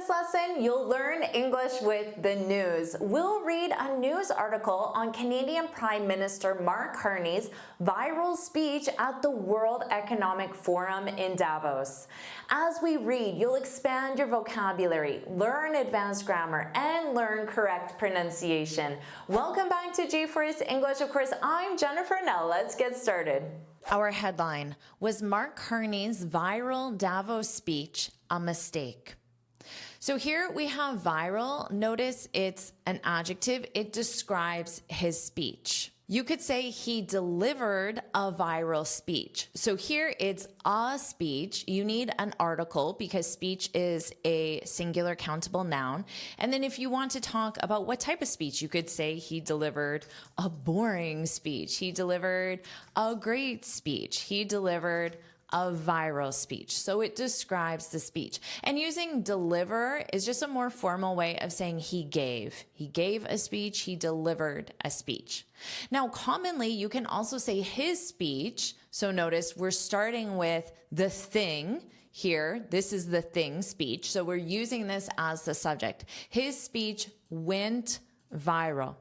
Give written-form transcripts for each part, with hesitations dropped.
this lesson, you'll learn English with the news. We'll read a news article on Canadian Prime Minister Mark Carney's viral speech at the World Economic Forum in Davos. As we read, you'll expand your vocabulary, learn advanced grammar, and learn correct pronunciation. Welcome back to JForrest English. Of course, I'm Jennifer. Now let's get started. Our headline was Mark Carney's viral Davos speech a mistake. So here we have viral. Notice it's an adjective. It describes his speech. You could say he delivered a viral speech. So here it's a speech. You need an article because speech is a singular countable noun. And then if you want to talk about what type of speech, you could say he delivered a boring speech. He delivered a great speech. He delivered a viral speech. So it describes the speech. And using deliver is just a more formal way of saying he gave. He gave a speech, he delivered a speech. Now, commonly, you can also say his speech. So notice we're starting with the thing here. This is the thing speech. So we're using this as the subject. His speech went viral.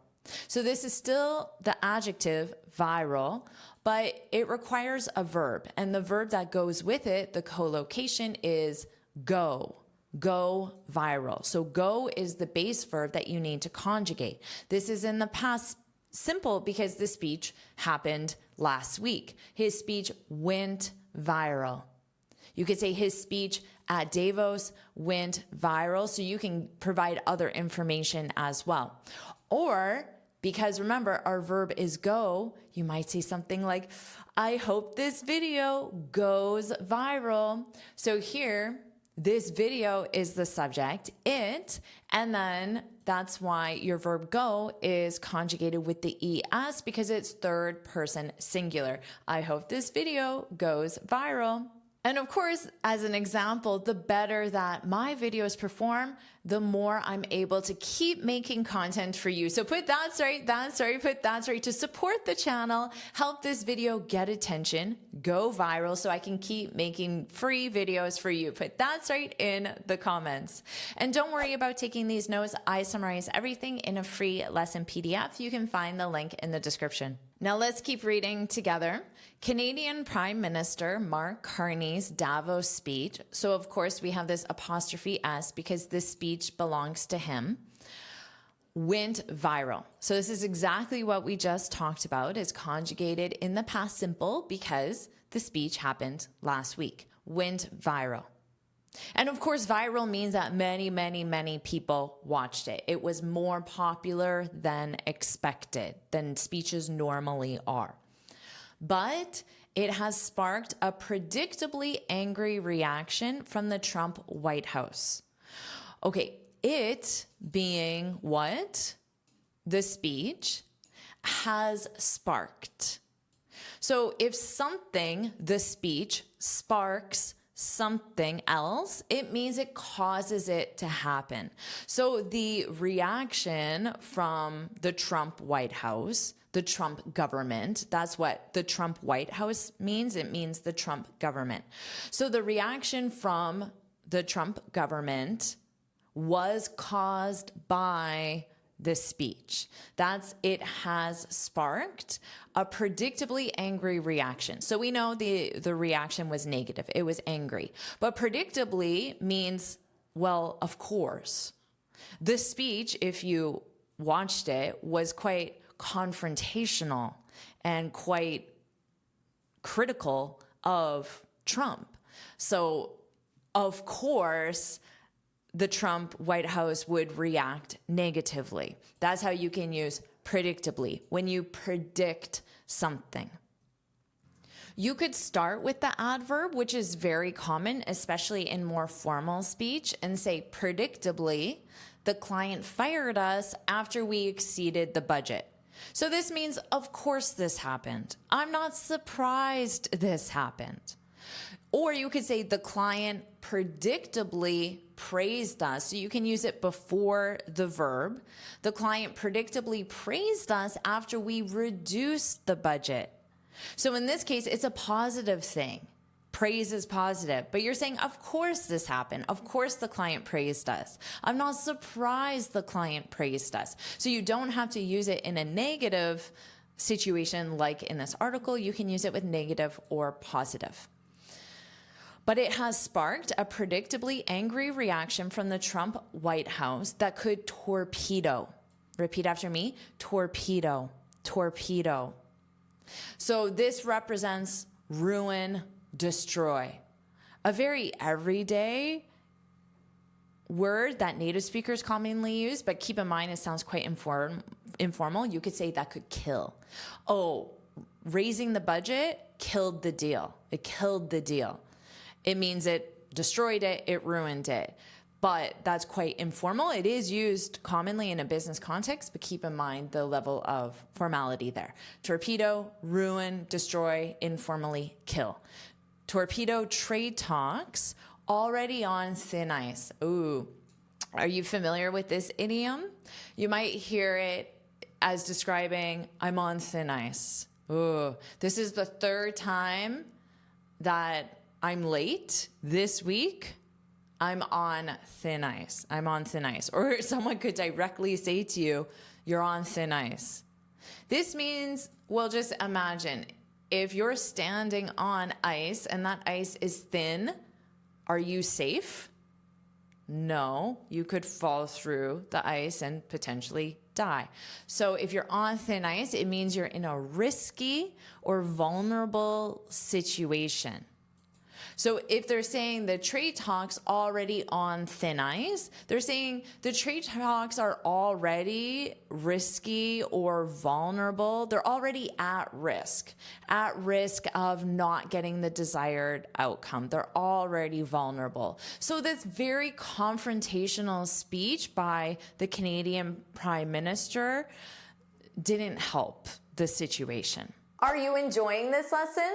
So this is still the adjective viral, but it requires a verb. And the verb that goes with it, the collocation, is go. Go viral. So go is the base verb that you need to conjugate. This is in the past simple because the speech happened last week. His speech went viral. You could say his speech at Davos went viral, so you can provide other information as well. Or, because remember, our verb is go, you might say something like, I hope this video goes viral. So here, this video is the subject, it, and then that's why your verb go is conjugated with the ES because it's third person singular. I hope this video goes viral. And of course, as an example, the better that my videos perform, the more I'm able to keep making content for you. So put that's right to support the channel, help this video get attention, go viral so I can keep making free videos for you. Put that's right in the comments. And don't worry about taking these notes. I summarize everything in a free lesson PDF. You can find the link in the description. Now let's keep reading together. Canadian Prime Minister Mark Carney's Davos speech. So of course we have this apostrophe S because this speech belongs to him. Went viral. So this is exactly what we just talked about. It's conjugated in the past simple because the speech happened last week. Went viral. And of course, viral means that many people watched it. It was more popular than expected, than speeches normally are. But it has sparked a predictably angry reaction from the Trump White House. Okay, it being what? The speech has sparked. So if something, the speech, sparks something else, it means it causes it to happen. So the reaction from the Trump White House, the Trump government, that's what the Trump White House means. It means the Trump government. So the reaction from the Trump government was caused by this speech. That's it has sparked a predictably angry reaction. So we know the reaction was negative. It was angry. But predictably means, well, of course. The speech, if you watched it, was quite confrontational and quite critical of Trump. So, of course, the Trump White House would react negatively. That's how you can use predictably, when you predict something. You could start with the adverb, which is very common, especially in more formal speech, and say, predictably, the client fired us after we exceeded the budget. So this means, of course this happened. I'm not surprised this happened. Or you could say the client predictably praised us. So you can use it before the verb. The client predictably praised us after we reduced the budget. So in this case, it's a positive thing. Praise is positive, but you're saying, of course this happened. Of course the client praised us. I'm not surprised the client praised us. So you don't have to use it in a negative situation like in this article. You can use it with negative or positive. But it has sparked a predictably angry reaction from the Trump White House that could torpedo. Repeat after me. Torpedo. Torpedo. So this represents ruin, destroy. A very everyday word that native speakers commonly use, but keep in mind it sounds quite informal. You could say that could kill. Oh, raising the budget killed the deal. It killed the deal. It means it destroyed it, it ruined it. But that's quite informal. It is used commonly in a business context, but keep in mind the level of formality there. Torpedo, ruin, destroy, informally kill. Torpedo trade talks already on thin ice. Ooh, are you familiar with this idiom? You might hear it as describing, I'm on thin ice. Ooh, this is the third time that I'm late this week. I'm on thin ice. I'm on thin ice. Or someone could directly say to you, you're on thin ice. This means, well, just imagine if you're standing on ice and that ice is thin, are you safe? No, you could fall through the ice and potentially die. So if you're on thin ice, it means you're in a risky or vulnerable situation. So if they're saying the trade talks already on thin ice, they're saying the trade talks are already risky or vulnerable. They're already at risk of not getting the desired outcome. They're already vulnerable. So this very confrontational speech by the Canadian Prime Minister didn't help the situation. Are you enjoying this lesson?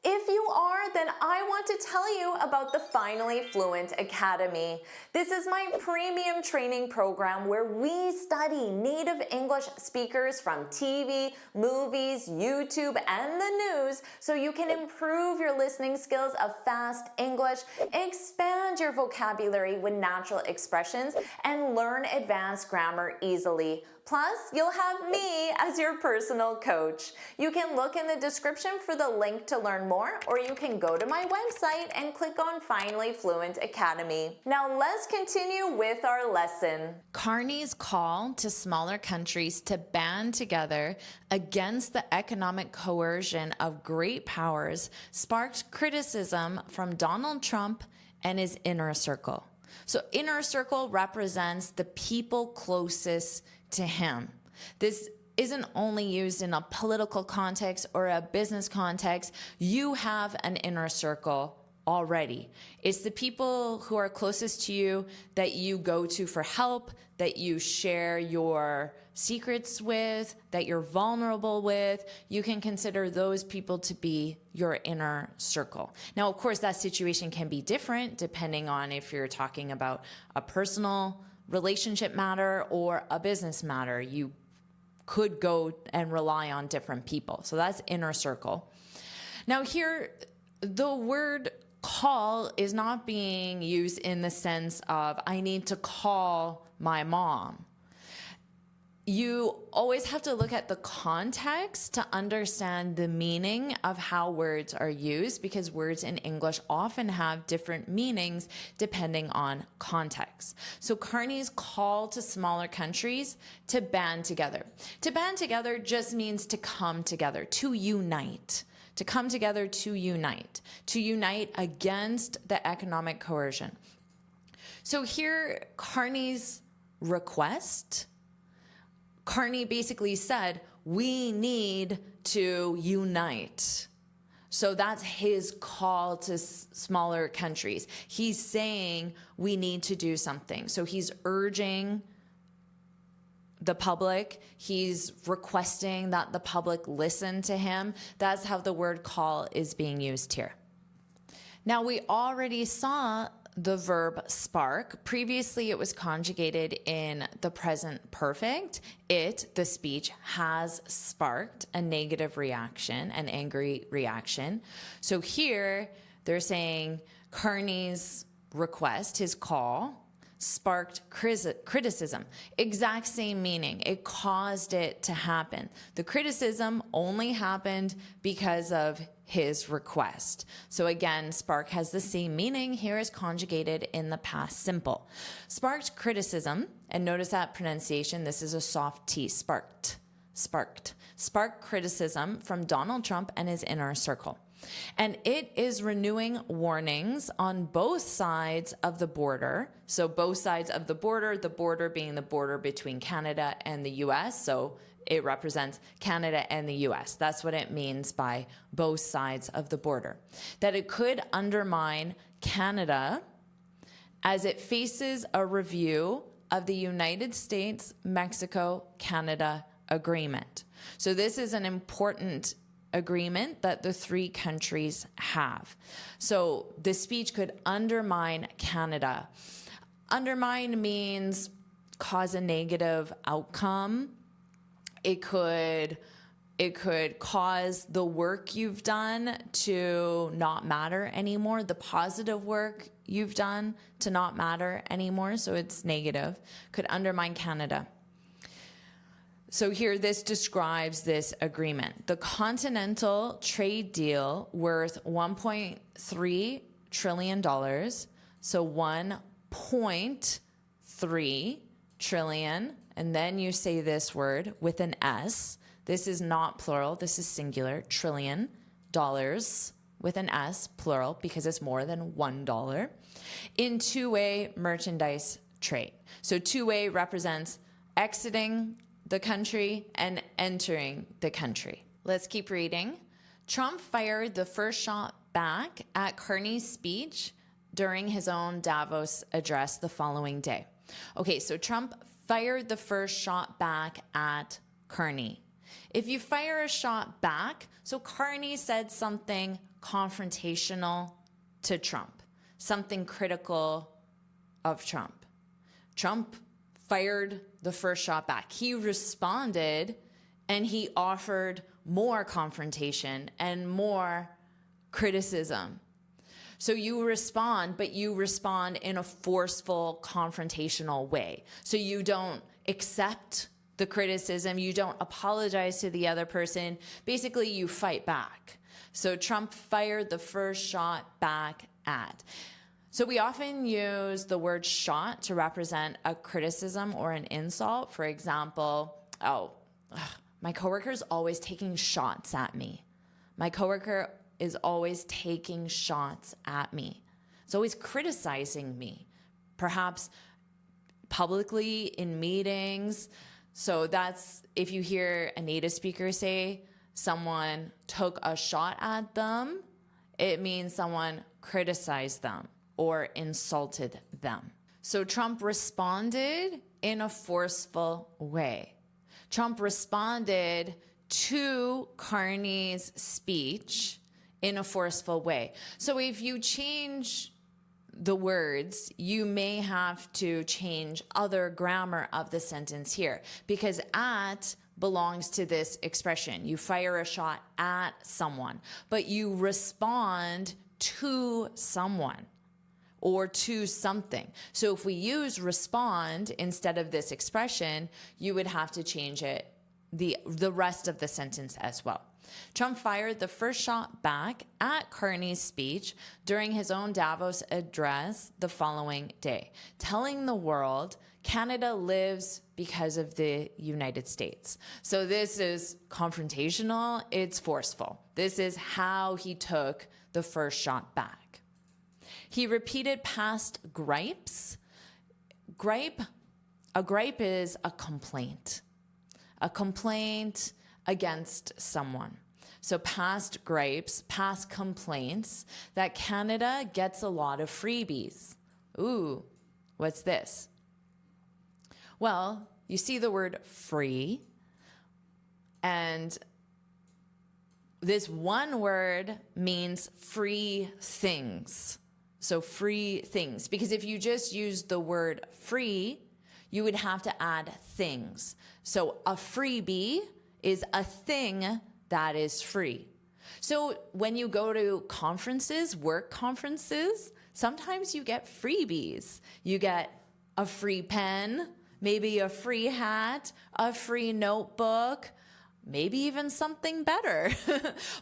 If you are, then I want to tell you about the Finally Fluent Academy. This is my premium training program where we study native English speakers from TV, movies, YouTube, and the news so you can improve your listening skills of fast English, expand your vocabulary with natural expressions, and learn advanced grammar easily. Plus, you'll have me as your personal coach. You can look in the description for the link to learn more, or you can go to my website and click on Finally Fluent Academy. Now let's continue with our lesson. Carney's call to smaller countries to band together against the economic coercion of great powers sparked criticism from Donald Trump and his inner circle. So inner circle represents the people closest to him. This isn't only used in a political context or a business context. You have an inner circle already. It's the people who are closest to you that you go to for help, that you share your secrets with, that you're vulnerable with. You can consider those people to be your inner circle. Now, of course, that situation can be different depending on if you're talking about a personal relationship matter or a business matter. You could go and rely on different people. So that's inner circle. Now here, the word call is not being used in the sense of I need to call my mom. You always have to look at the context to understand the meaning of how words are used, because words in English often have different meanings depending on context. So Carney's call to smaller countries to band together. To band together just means to come together, to unite. To come together to unite against the economic coercion. So here, Carney's request, Carney basically said, we need to unite. So that's his call to smaller countries. He's saying we need to do something. So he's urging the public. He's requesting that the public listen to him. That's how the word call is being used here. Now, we already saw the verb spark. Previously, it was conjugated in the present perfect. The speech, has sparked a negative reaction, an angry reaction. So here, They're saying Carney's request, his call, sparked criticism. Exact same meaning. It caused it to happen. The criticism only happened because of his request. So again, spark has the same meaning. Here is conjugated in the past simple. Sparked criticism, and notice that pronunciation. This is a soft T, sparked. Sparked criticism from Donald Trump and his inner circle. And it is renewing warnings on both sides of the border. So both sides of the border being the border between Canada and the US. So it represents Canada and the US. That's what it means by both sides of the border. That it could undermine Canada as it faces a review of the United States-Mexico-Canada agreement. So this is an important agreement that the three countries have. So this speech could undermine Canada. Undermine means cause a negative outcome. It could cause the work you've done to not matter anymore, the positive work you've done to not matter anymore, so it's negative. Could undermine Canada. So here, this describes this agreement. The continental trade deal worth $1.3 trillion. So 1.3 trillion. And then you say this word with an S. This is not plural. This is singular. Trillion dollars with an S, plural, because it's more than $1 in two-way merchandise trade. So two-way represents exiting the country and entering the country. Let's keep reading. Trump fired the first shot back at Carney's speech during his own Davos address the following day. Okay, so Trump fired the first shot back at Carney. If you fire a shot back, so Carney said something confrontational to Trump, something critical of Trump. Trump fired the first shot back. He responded and he offered more confrontation and more criticism. So you respond, but you respond in a forceful, confrontational way. So you don't accept the criticism, you don't apologize to the other person. Basically, you fight back. So Trump fired the first shot back at. So we often use the word shot to represent a criticism or an insult. For example, my coworker is always taking shots at me. My coworker is always taking shots at me. It's always criticizing me, perhaps publicly in meetings. So that's, if you hear a native speaker say someone took a shot at them, it means someone criticized them or insulted them. So Trump responded in a forceful way. Trump responded to Carney's speech in a forceful way. So if you change the words, you may have to change other grammar of the sentence here, because at belongs to this expression. You fire a shot at someone, but you respond to someone or to something. So if we use respond instead of this expression, you would have to change it, the rest of the sentence as well. Trump fired the first shot back at Carney's speech during his own Davos address the following day, telling the world Canada lives because of the United States. So this is confrontational, it's forceful. This is how he took the first shot back. He repeated past gripes. A gripe is a complaint against someone. So past gripes, past complaints that Canada gets a lot of freebies. Ooh, what's this? Well, you see the word free, and this one word means free things. So free things, because if you just use the word free, you would have to add things. So a freebie is a thing that is free. So when you go to conferences, work conferences, sometimes you get freebies. You get a free pen, maybe a free hat, a free notebook, maybe even something better.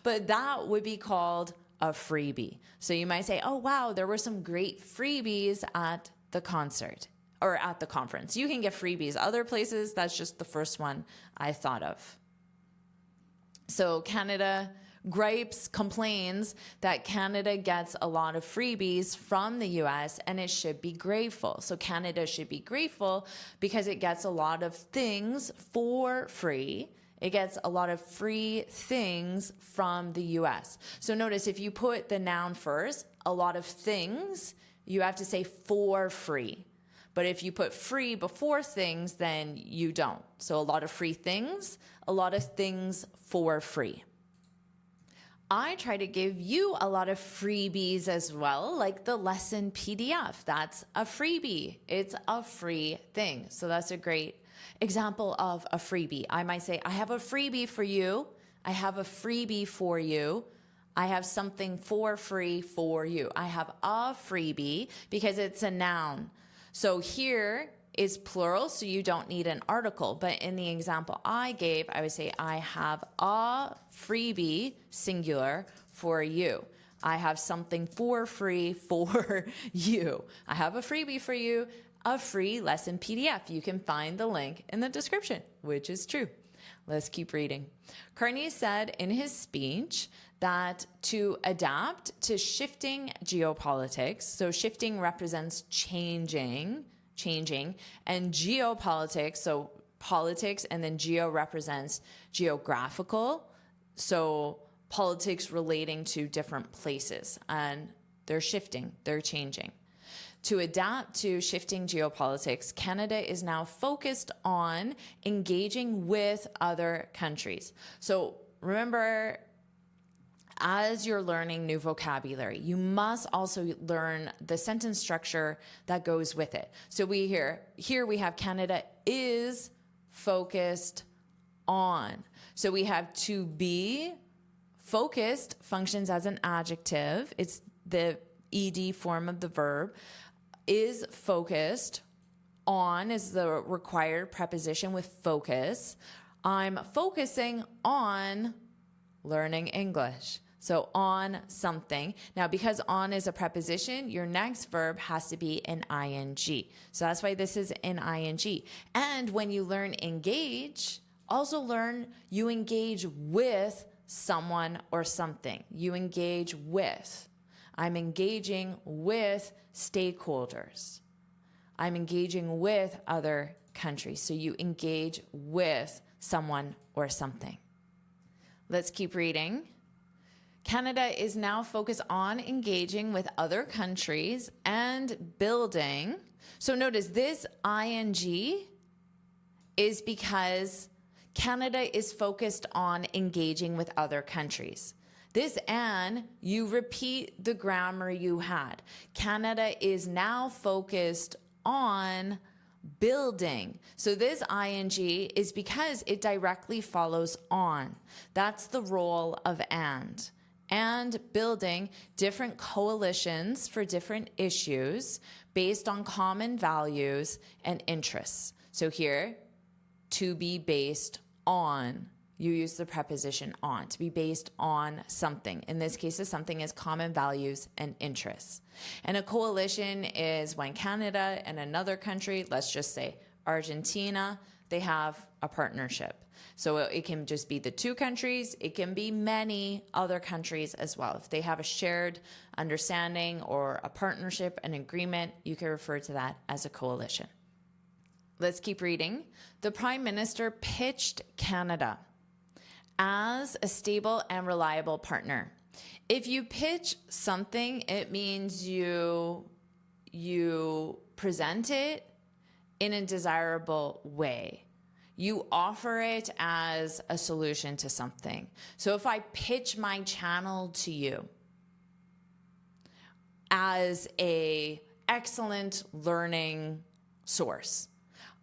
But that would be called a freebie. So you might say, oh, wow, there were some great freebies at the concert or at the conference. You can get freebies. Other places, that's just the first one I thought of. So Canada complains that Canada gets a lot of freebies from the US and it should be grateful. So Canada should be grateful because it gets a lot of things for free. It gets a lot of free things from the US. So notice if you put the noun first, a lot of things, you have to say for free. But if you put free before things, then you don't. So a lot of free things, a lot of things for free. I try to give you a lot of freebies as well, like the lesson PDF. That's a freebie. It's a free thing. So that's a great example of a freebie. I might say, I have a freebie for you. I have a freebie for you. I have something for free for you. I have a freebie because it's a noun. So here is plural, so you don't need an article. But in the example I gave, I would say, I have a freebie, singular, for you. I have something for free for you. I have a freebie for you, a free lesson PDF. You can find the link in the description, which is true. Let's keep reading. Carney said in his speech that to adapt to shifting geopolitics, so shifting represents changing, and geopolitics, so politics, and then geo represents geographical, so politics relating to different places, and they're shifting, they're changing. To adapt to shifting geopolitics, Canada is now focused on engaging with other countries. So remember, as you're learning new vocabulary, you must also learn the sentence structure that goes with it. So here we have Canada is focused on. So we have to be focused functions as an adjective. It's the ed form of the verb. Is focused on is the required preposition with focus. I'm focusing on learning English. So on something. Now, because on is a preposition, your next verb has to be an ing. So that's why this is an ing. And when you learn engage, also learn you engage with someone or something. You engage with. I'm engaging with stakeholders. I'm engaging with other countries. So you engage with someone or something. Let's keep reading. Canada is now focused on engaging with other countries and building. So notice this ing is because Canada is focused on engaging with other countries. This and you repeat the grammar you had. Canada is now focused on building. So this ing is because it directly follows on. That's the role of and. And building different coalitions for different issues based on common values and interests. So here, to be based on. You use the preposition on, to be based on something. In this case, something is common values and interests. And a coalition is when Canada and another country, let's just say Argentina, they have a partnership. So it can just be the two countries. It can be many other countries as well. If they have a shared understanding or a partnership, an agreement, you can refer to that as a coalition. Let's keep reading. The Prime Minister pitched Canada as a stable and reliable partner. If you pitch something, it means you present it in a desirable way. You offer it as a solution to something. So if I pitch my channel to you as an excellent learning source,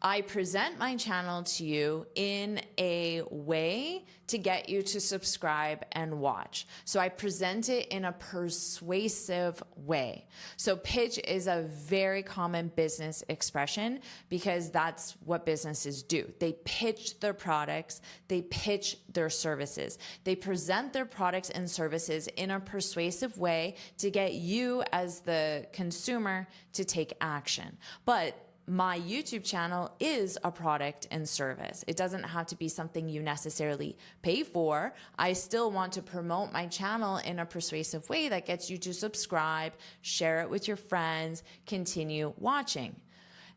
I present my channel to you in a way to get you to subscribe and watch. So I present it in a persuasive way. So pitch is a very common business expression because that's what businesses do. They pitch their products, they pitch their services. They present their products and services in a persuasive way to get you as the consumer to take action. But my YouTube channel is a product and service. It doesn't have to be something you necessarily pay for. I still want to promote my channel in a persuasive way that gets you to subscribe, share it with your friends, continue watching.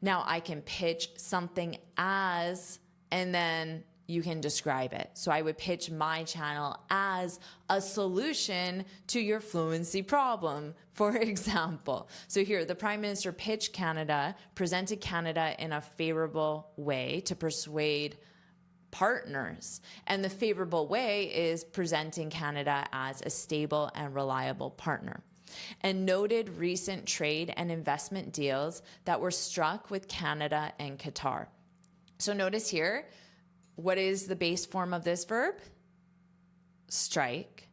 Now I can pitch something as, and then you can describe it. So I would pitch my channel as a solution to your fluency problem, for example. So here, the Prime Minister pitched Canada, presented Canada in a favorable way to persuade partners. And the favorable way is presenting Canada as a stable and reliable partner. And noted recent trade and investment deals that were struck with Canada and Qatar. So notice here, what is the base form of this verb? Strike.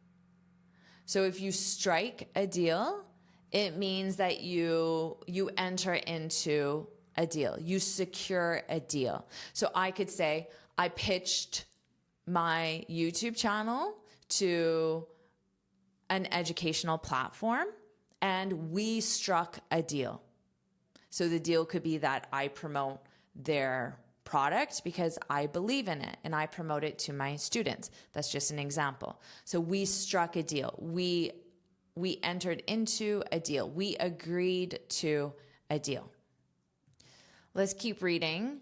So if you strike a deal, it means that you enter into a deal. You secure a deal. So I could say, I pitched my YouTube channel to an educational platform and we struck a deal. So the deal could be that I promote their product because I believe in it and I promote it to my students. That's just an example. So we struck a deal. We entered into a deal. We agreed to a deal. Let's keep reading.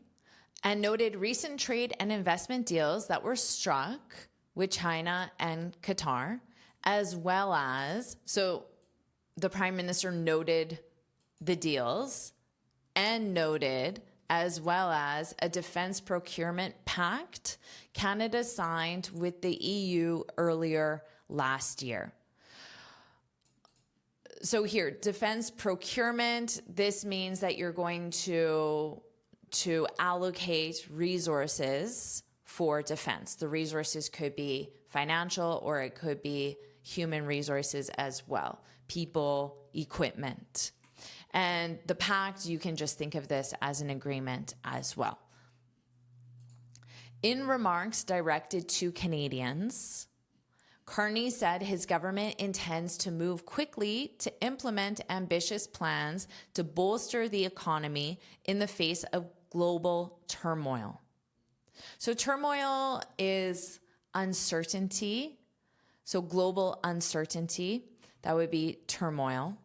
And noted recent trade and investment deals that were struck with China and Qatar, as well as, so the Prime Minister noted the deals and noted as well as a defense procurement pact Canada signed with the EU earlier last year. So here, defense procurement, this means that you're going to allocate resources for defense. The resources could be financial or it could be human resources as well, people, equipment. And the pact, you can just think of this as an agreement as well. In remarks directed to Canadians, Carney said his government intends to move quickly to implement ambitious plans to bolster the economy in the face of global turmoil. So turmoil is uncertainty. So global uncertainty, that would be turmoil.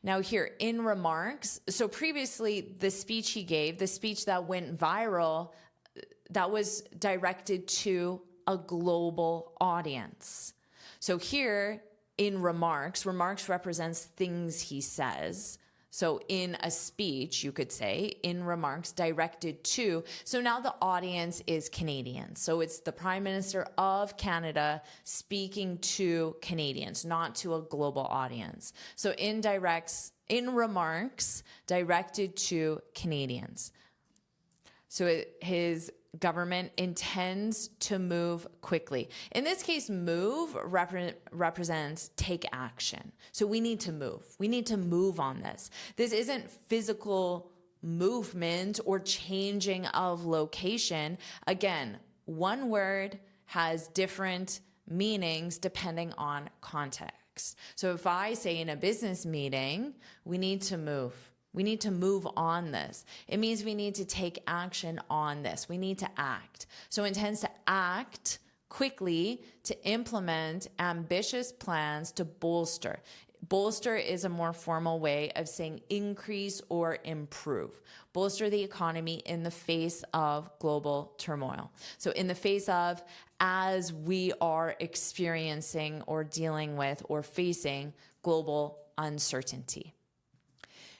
Now here in remarks, so previously the speech he gave, the speech that went viral, that was directed to a global audience. So here in remarks represents things he says. So in a speech, you could say, in remarks directed to, so now the audience is Canadian. So it's the Prime Minister of Canada speaking to Canadians, not to a global audience. So in remarks directed to Canadians. So his government intends to move quickly. In this case, move represents take action. So we need to move. We need to move on this. This isn't physical movement or changing of location. Again, one word has different meanings depending on context. So if I say in a business meeting, we need to move. We need to move on this. It means we need to take action on this. We need to act. So intends to act quickly to implement ambitious plans to bolster. Bolster is a more formal way of saying increase or improve. Bolster the economy in the face of global turmoil. So in the face of, as we are experiencing or dealing with or facing global uncertainty.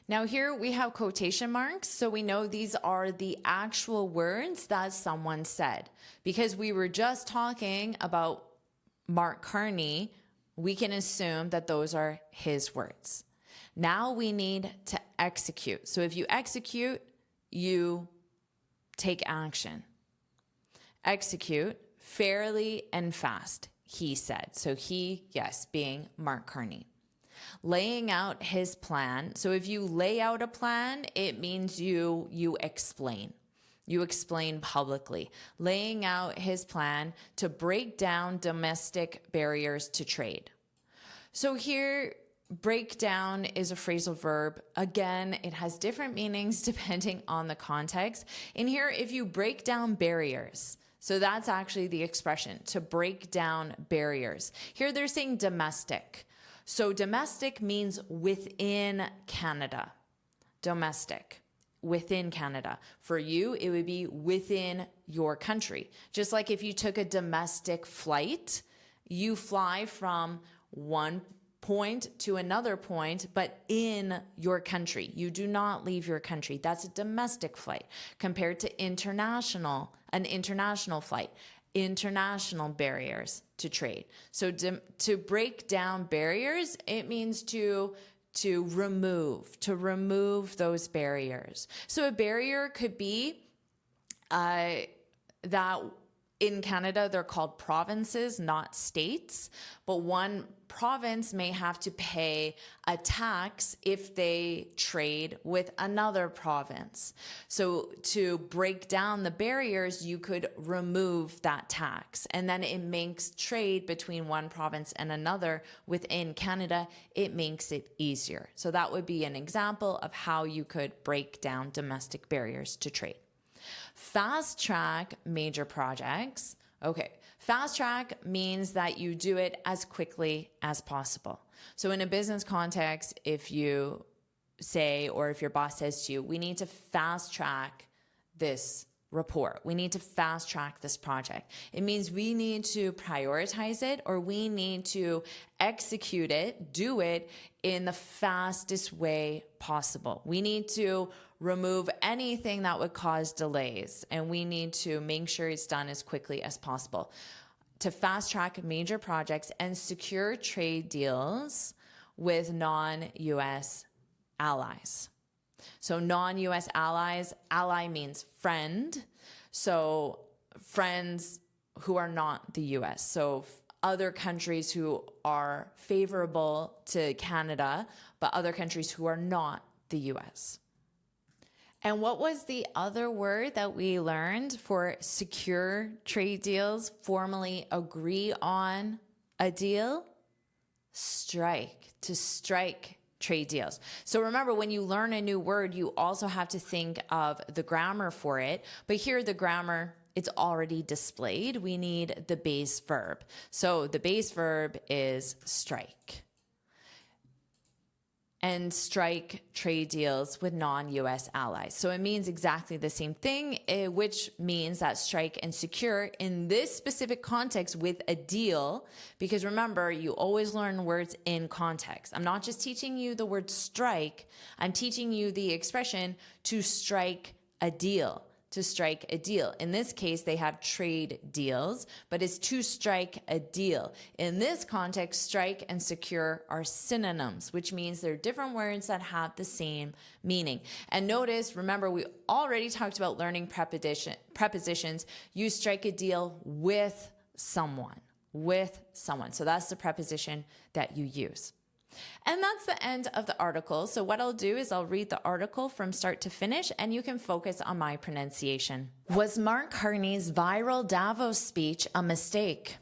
Now here we have quotation marks, so we know these are the actual words that someone said. Because we were just talking about Mark Carney, we can assume that those are his words. Now we need to execute. So if you execute, you take action. Execute fairly and fast, he said. So he, yes, being Mark Carney. Laying out his plan. So if you lay out a plan, it means you explain. You explain publicly. Laying out his plan to break down domestic barriers to trade. So here, break down is a phrasal verb. Again, it has different meanings depending on the context. In here, if you break down barriers, so that's actually the expression, to break down barriers. Here they're saying domestic. So domestic means within Canada. Domestic, within Canada. For you, it would be within your country. Just like if you took a domestic flight, you fly from one point to another point, but in your country. You do not leave your country. That's a domestic flight compared to an international flight. International barriers to trade. So to break down barriers, it means to remove those barriers. So a barrier could be that in Canada, they're called provinces, not states, but one province may have to pay a tax if they trade with another province. So to break down the barriers, you could remove that tax, and then it makes trade between one province and another within Canada, it makes it easier. So that would be an example of how you could break down domestic barriers to trade. Fast track major projects. Okay, fast track means that you do it as quickly as possible. So in a business context, if you say, or if your boss says to you, we need to fast track this report, we need to fast track this project, it means we need to prioritize it, or we need to execute it, do it in the fastest way possible. We need to remove anything that would cause delays, and we need to make sure it's done as quickly as possible. To fast track major projects and secure trade deals with non-US allies. So non-US allies, ally means friend. So friends who are not the US. So other countries who are favorable to Canada, but other countries who are not the US. And what was the other word that we learned for secure trade deals, formally agree on a deal? Strike, to strike trade deals. So remember, when you learn a new word, you also have to think of the grammar for it. But here the grammar, it's already displayed. We need the base verb. So the base verb is strike. And strike trade deals with non-US allies. So it means exactly the same thing, which means that strike and secure in this specific context with a deal, because remember, you always learn words in context. I'm not just teaching you the word strike, I'm teaching you the expression to strike a deal. To strike a deal. In this case, they have trade deals, but it's to strike a deal. In this context, strike and secure are synonyms, which means they're different words that have the same meaning. And notice, remember, we already talked about learning prepositions. You strike a deal with someone. So that's the preposition that you use. And that's the end of the article. So what I'll do is I'll read the article from start to finish, and you can focus on my pronunciation. Was Mark Carney's viral Davos speech a mistake?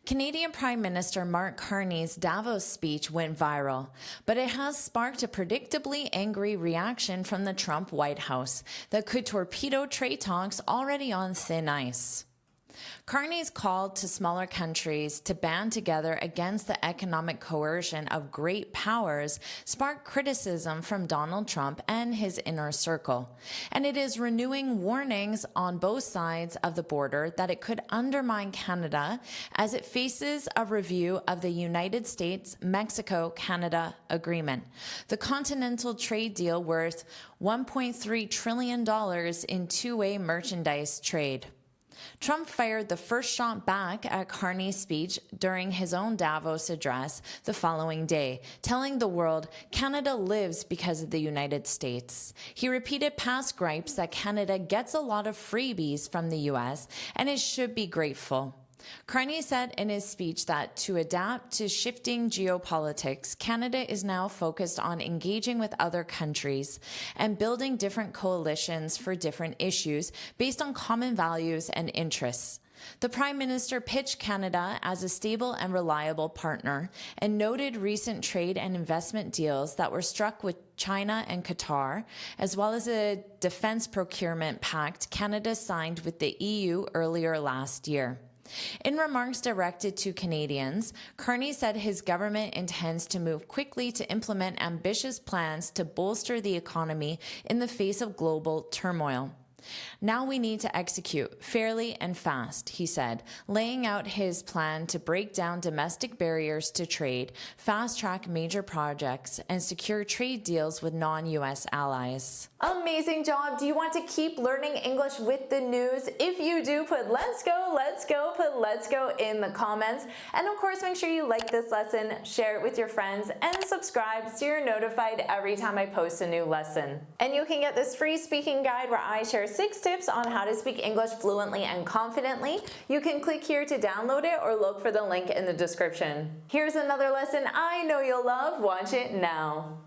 Canadian Prime Minister Mark Carney's Davos speech went viral, but it has sparked a predictably angry reaction from the Trump White House that could torpedo trade talks already on thin ice. Carney's call to smaller countries to band together against the economic coercion of great powers sparked criticism from Donald Trump and his inner circle. And it is renewing warnings on both sides of the border that it could undermine Canada as it faces a review of the United States-Mexico-Canada agreement, the continental trade deal worth $1.3 trillion in two-way merchandise trade. Trump fired the first shot back at Carney's speech during his own Davos address the following day, telling the world Canada lives because of the United States. He repeated past gripes that Canada gets a lot of freebies from the US and it should be grateful. Carney said in his speech that to adapt to shifting geopolitics, Canada is now focused on engaging with other countries and building different coalitions for different issues based on common values and interests. The Prime Minister pitched Canada as a stable and reliable partner and noted recent trade and investment deals that were struck with China and Qatar, as well as a defense procurement pact Canada signed with the EU earlier last year. In remarks directed to Canadians, Carney said his government intends to move quickly to implement ambitious plans to bolster the economy in the face of global turmoil. Now we need to execute fairly and fast, he said, laying out his plan to break down domestic barriers to trade, fast-track major projects, and secure trade deals with non-US allies. Amazing job! Do you want to keep learning English with the news? If you do, put let's go, put let's go in the comments. And of course, make sure you like this lesson, share it with your friends, and subscribe so you're notified every time I post a new lesson. And you can get this free speaking guide where I share 6 tips on how to speak English fluently and confidently. You can click here to download it or look for the link in the description. Here's another lesson I know you'll love. Watch it now.